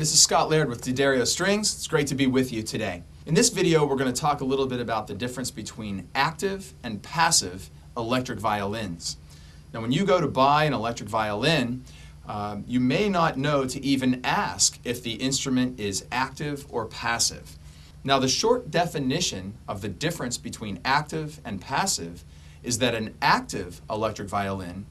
this is Scott Laird with D'Addario Strings. It's great to be with you today. In this video, we're going to talk a little bit about the difference between active and passive electric violins. Now, when you go to buy an electric violin, you may not know to even ask if the instrument is active or passive. Now, the short definition of the difference between active and passive is that an active electric violin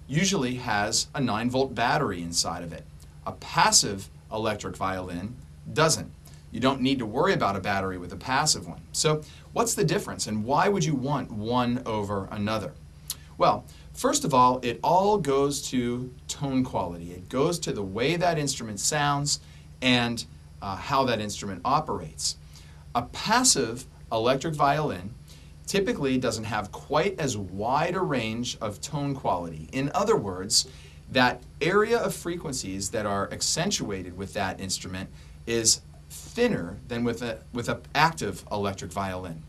usually has a 9-volt battery inside of it. A passive electric violin doesn't. You don't need to worry about a battery with a passive one. So what's the difference, and why would you want one over another? Well, first of all, it all goes to tone quality. It goes to the way that instrument sounds and how that instrument operates. A passive electric violin typically doesn't have quite as wide a range of tone quality. In other words, that area of frequencies that are accentuated with that instrument is thinner than with an active electric violin.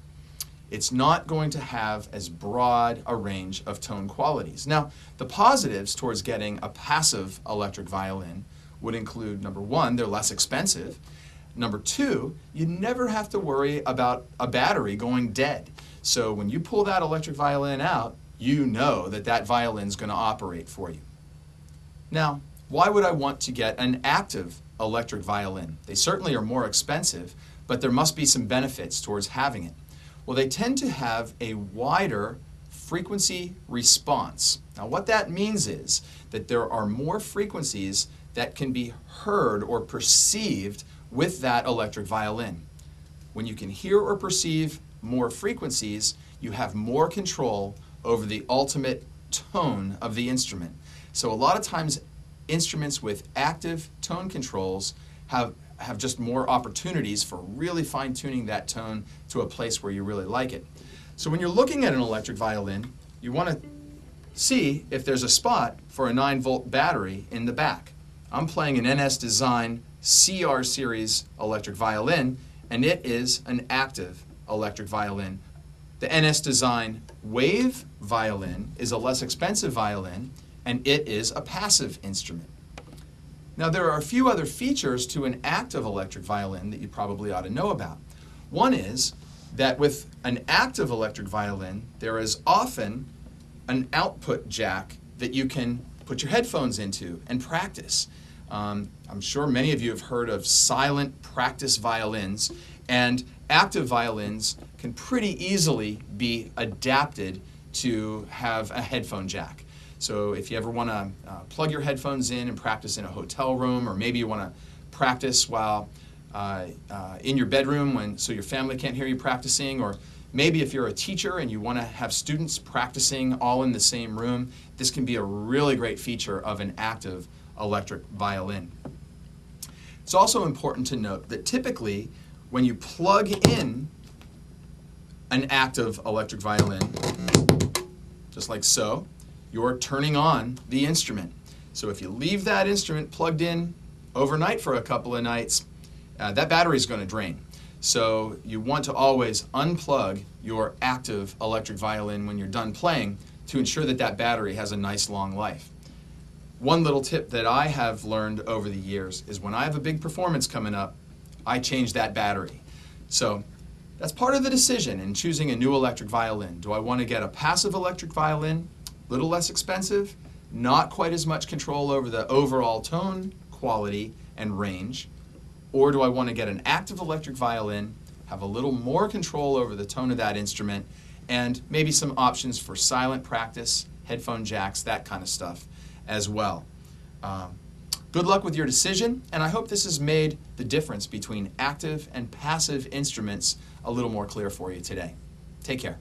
It's not going to have as broad a range of tone qualities. Now, the positives towards getting a passive electric violin would include, number one, they're less expensive. Number two, you never have to worry about a battery going dead. So when you pull that electric violin out, you know that that violin's going to operate for you. Now, why would I want to get an active electric violin? They certainly are more expensive, but there must be some benefits towards having it. Well, they tend to have a wider frequency response. Now, what that means is that there are more frequencies that can be heard or perceived with that electric violin. When you can hear or perceive more frequencies, you have more control over the ultimate tone of the instrument. So a lot of times instruments with active tone controls have just more opportunities for really fine-tuning that tone to a place where you really like it. So when you're looking at an electric violin, you want to see if there's a spot for a 9-volt battery in the back. I'm playing an NS Design CR series electric violin, and it is an active electric violin. The NS Design Wave violin is a less expensive violin, and it is a passive instrument. Now, there are a few other features to an active electric violin that you probably ought to know about. One is that with an active electric violin, there is often an output jack that you can put your headphones into and practice. I'm sure many of you have heard of silent practice violins, and active violins can pretty easily be adapted to have a headphone jack. So if you ever want to plug your headphones in and practice in a hotel room, or maybe you want to practice while in your bedroom so your family can't hear you practicing, or maybe if you're a teacher and you want to have students practicing all in the same room, this can be a really great feature of an active electric violin. It's also important to note that typically when you plug in an active electric violin, just like so, you're turning on the instrument. So if you leave that instrument plugged in overnight for a couple of nights, that battery is going to drain. So you want to always unplug your active electric violin when you're done playing to ensure that that battery has a nice long life. One little tip that I have learned over the years is when I have a big performance coming up, I change that battery. So that's part of the decision in choosing a new electric violin. Do I want to get a passive electric violin, a little less expensive, not quite as much control over the overall tone quality and range, or do I want to get an active electric violin, have a little more control over the tone of that instrument, and maybe some options for silent practice, headphone jacks, that kind of stuff as well. Good luck with your decision, and I hope this has made the difference between active and passive instruments a little more clear for you today. Take care.